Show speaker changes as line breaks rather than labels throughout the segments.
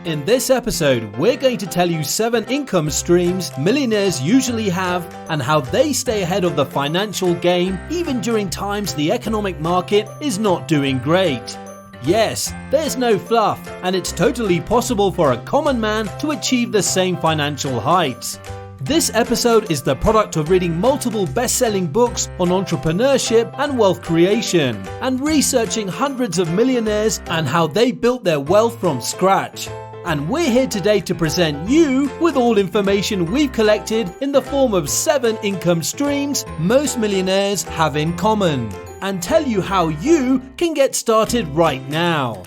In this episode, we're going to tell you 7 income streams millionaires usually have and how they stay ahead of the financial game even during times the economic market is not doing great. Yes, there's no fluff, and it's totally possible for a common man to achieve the same financial heights. This episode is the product of reading multiple best-selling books on entrepreneurship and wealth creation, and researching hundreds of millionaires and how they built their wealth from scratch. And we're here today to present you with all information we've collected in the form of 7 income streams most millionaires have in common, and tell you how you can get started right now.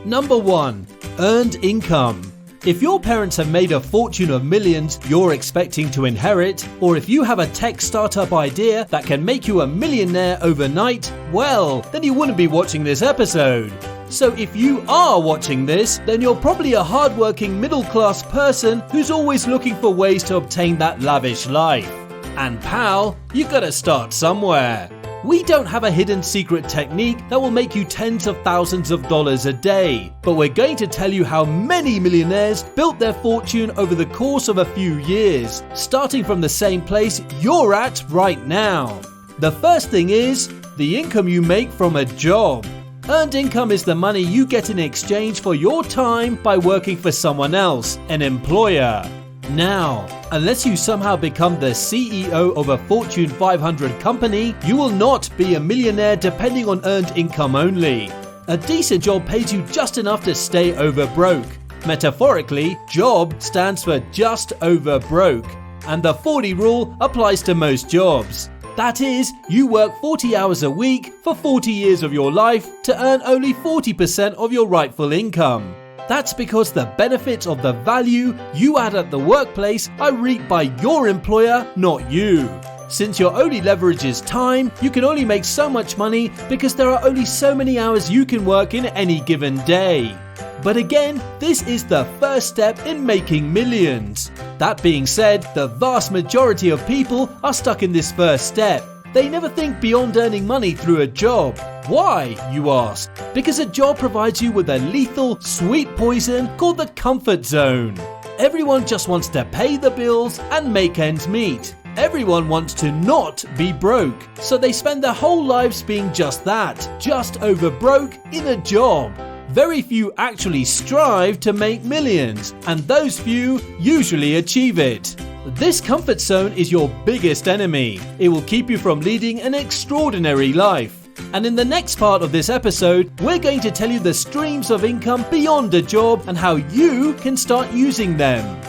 Number 1. Earned income. If your parents have made a fortune of millions you're expecting to inherit, or if you have a tech startup idea that can make you a millionaire overnight, well, then you wouldn't be watching this episode. So if you are watching this, then you're probably a hardworking middle-class person who's always looking for ways to obtain that lavish life. And pal, you gotta start somewhere. We don't have a hidden secret technique that will make you tens of thousands of dollars a day, but we're going to tell you how many millionaires built their fortune over the course of a few years, starting from the same place you're at right now. The first thing is the income you make from a job. Earned income is the money you get in exchange for your time by working for someone else, an employer. Now, unless you somehow become the CEO of a Fortune 500 company, you will not be a millionaire depending on earned income only. A decent job pays you just enough to stay over broke. Metaphorically, job stands for just over broke, and the 40 rule applies to most jobs. That is, you work 40 hours a week for 40 years of your life to earn only 40% of your rightful income. That's because the benefits of the value you add at the workplace are reaped by your employer, not you. Since your only leverage is time, you can only make so much money because there are only so many hours you can work in any given day. But again, this is the first step in making millions. That being said, the vast majority of people are stuck in this first step. They never think beyond earning money through a job. Why, you ask? Because a job provides you with a lethal, sweet poison called the comfort zone. Everyone just wants to pay the bills and make ends meet. Everyone wants to not be broke, so they spend their whole lives being just that, just over broke in a job. Very few actually strive to make millions, and those few usually achieve it. This comfort zone is your biggest enemy. It will keep you from leading an extraordinary life. And in the next part of this episode, we're going to tell you the streams of income beyond a job and how you can start using them.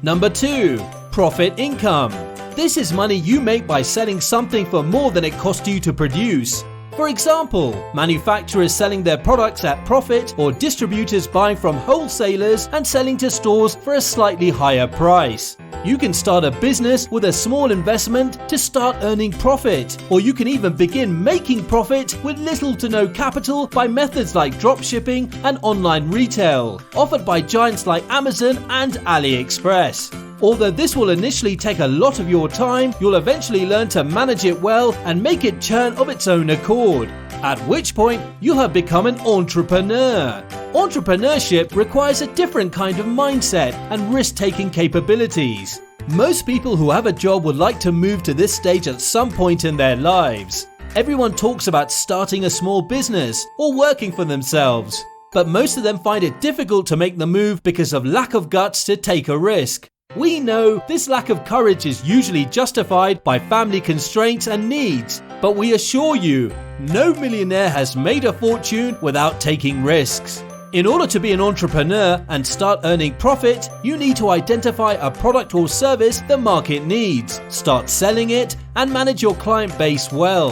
Number 2. Profit income. This is money you make by selling something for more than it cost you to produce. For example, manufacturers selling their products at profit, or distributors buying from wholesalers and selling to stores for a slightly higher price. You can start a business with a small investment to start earning profit, or you can even begin making profit with little to no capital by methods like dropshipping and online retail, offered by giants like Amazon and AliExpress. Although this will initially take a lot of your time, you'll eventually learn to manage it well and make it churn of its own accord, at which point you'll have become an entrepreneur. Entrepreneurship requires a different kind of mindset and risk-taking capabilities. Most people who have a job would like to move to this stage at some point in their lives. Everyone talks about starting a small business or working for themselves, but most of them find it difficult to make the move because of lack of guts to take a risk. We know this lack of courage is usually justified by family constraints and needs, but we assure you, no millionaire has made a fortune without taking risks. In order to be an entrepreneur and start earning profit, you need to identify a product or service the market needs, start selling it, and manage your client base well.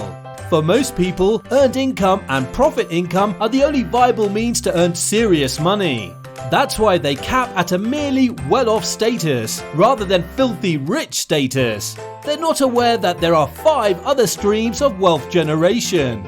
For most people, earned income and profit income are the only viable means to earn serious money. That's why they cap at a merely well-off status rather than filthy rich status. They're not aware that there are 5 other streams of wealth generation.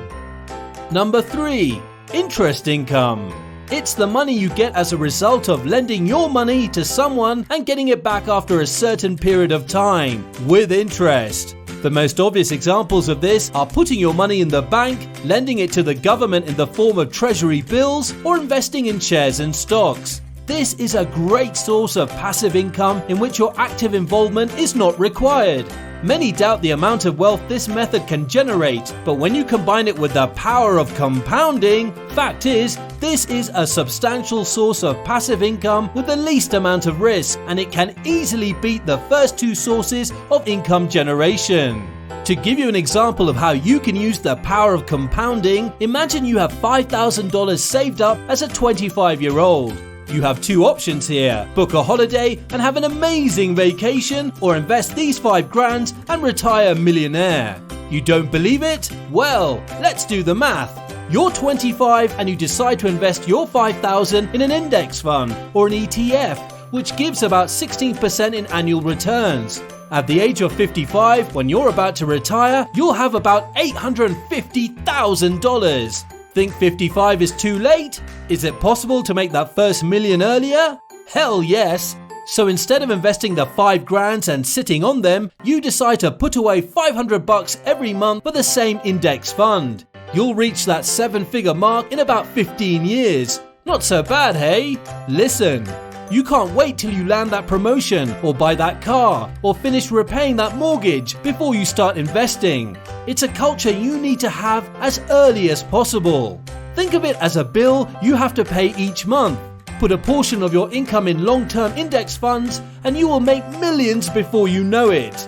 Number 3. Interest income. It's the money you get as a result of lending your money to someone and getting it back after a certain period of time, with interest. The most obvious examples of this are putting your money in the bank, lending it to the government in the form of treasury bills, or investing in shares and stocks. This is a great source of passive income in which your active involvement is not required. Many doubt the amount of wealth this method can generate, but when you combine it with the power of compounding, fact is, this is a substantial source of passive income with the least amount of risk, and it can easily beat the first two sources of income generation. To give you an example of how you can use the power of compounding, imagine you have $5,000 saved up as a 25-year-old. You have two options here: book a holiday and have an amazing vacation, or invest these $5,000 and retire a millionaire. You don't believe it? Well, let's do the math. You're 25 and you decide to invest your $5,000 in an index fund or an ETF, which gives about 16% in annual returns. At the age of 55, when you're about to retire, you'll have about $850,000. Think 55 is too late? Is it possible to make that first million earlier? Hell yes! So instead of investing the $5,000 and sitting on them, you decide to put away $500 every month for the same index fund. You'll reach that 7-figure mark in about 15 years. Not so bad, hey? Listen, you can't wait till you land that promotion, or buy that car, or finish repaying that mortgage before you start investing. It's a culture you need to have as early as possible. Think of it as a bill you have to pay each month. Put a portion of your income in long-term index funds and you will make millions before you know it.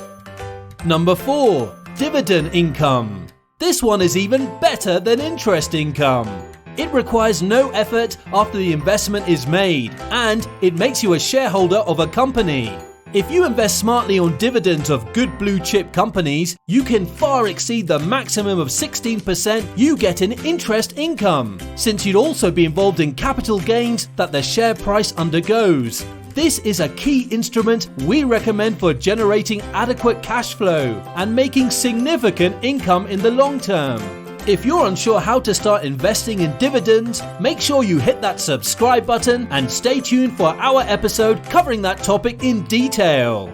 Number 4. Dividend income. This one is even better than interest income. It requires no effort after the investment is made, and it makes you a shareholder of a company. If you invest smartly on dividends of good blue chip companies, you can far exceed the maximum of 16% you get in interest income, since you'd also be involved in capital gains that the share price undergoes. This is a key instrument we recommend for generating adequate cash flow and making significant income in the long term. If you're unsure how to start investing in dividends, make sure you hit that subscribe button and stay tuned for our episode covering that topic in detail.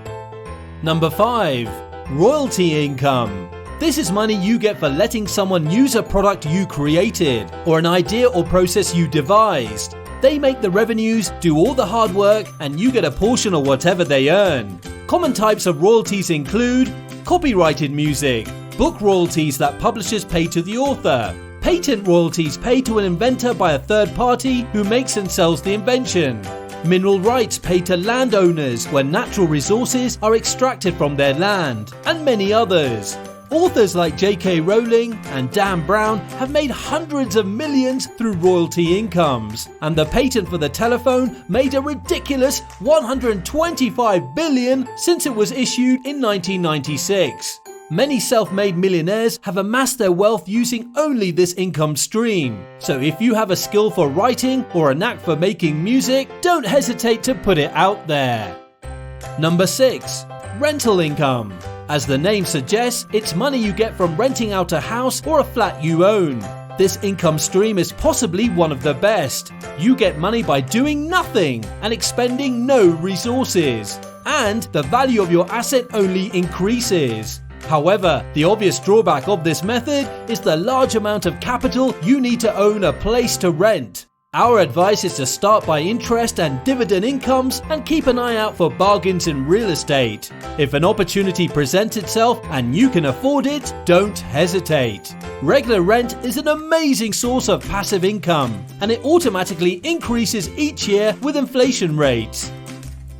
Number 5. Royalty income. This is money you get for letting someone use a product you created or an idea or process you devised. They make the revenues, do all the hard work, and you get a portion of whatever they earn. Common types of royalties include copyrighted music, book royalties that publishers pay to the author, patent royalties paid to an inventor by a third party who makes and sells the invention, mineral rights paid to landowners when natural resources are extracted from their land, and many others. Authors like J.K. Rowling and Dan Brown have made hundreds of millions through royalty incomes, and the patent for the telephone made a ridiculous $125 billion since it was issued in 1996. Many self-made millionaires have amassed their wealth using only this income stream. So if you have a skill for writing or a knack for making music, don't hesitate to put it out there. Number 6. Rental income. As the name suggests, it's money you get from renting out a house or a flat you own. This income stream is possibly one of the best. You get money by doing nothing and expending no resources. And the value of your asset only increases. However, the obvious drawback of this method is the large amount of capital you need to own a place to rent. Our advice is to start by interest and dividend incomes and keep an eye out for bargains in real estate. If an opportunity presents itself and you can afford it, don't hesitate. Regular rent is an amazing source of passive income, and it automatically increases each year with inflation rates.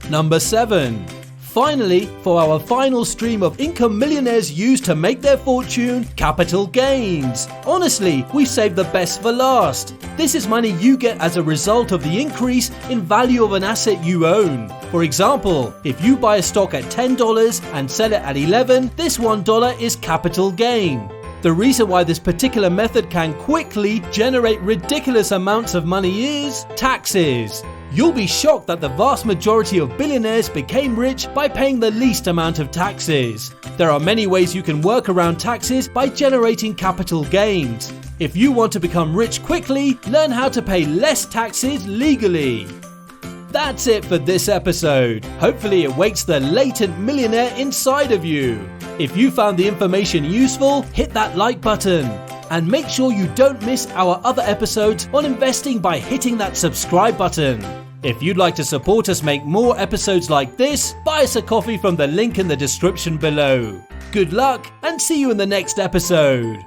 Number 7. Finally, for our final stream of income millionaires use to make their fortune, capital gains. Honestly, we saved the best for last. This is money you get as a result of the increase in value of an asset you own. For example, if you buy a stock at $10 and sell it at $11, this $1 is capital gain. The reason why this particular method can quickly generate ridiculous amounts of money is taxes. You'll be shocked that the vast majority of billionaires became rich by paying the least amount of taxes. There are many ways you can work around taxes by generating capital gains. If you want to become rich quickly, learn how to pay less taxes legally. That's it for this episode. Hopefully it wakes the latent millionaire inside of you. If you found the information useful, hit that like button. And make sure you don't miss our other episodes on investing by hitting that subscribe button. If you'd like to support us make more episodes like this, buy us a coffee from the link in the description below. Good luck and see you in the next episode.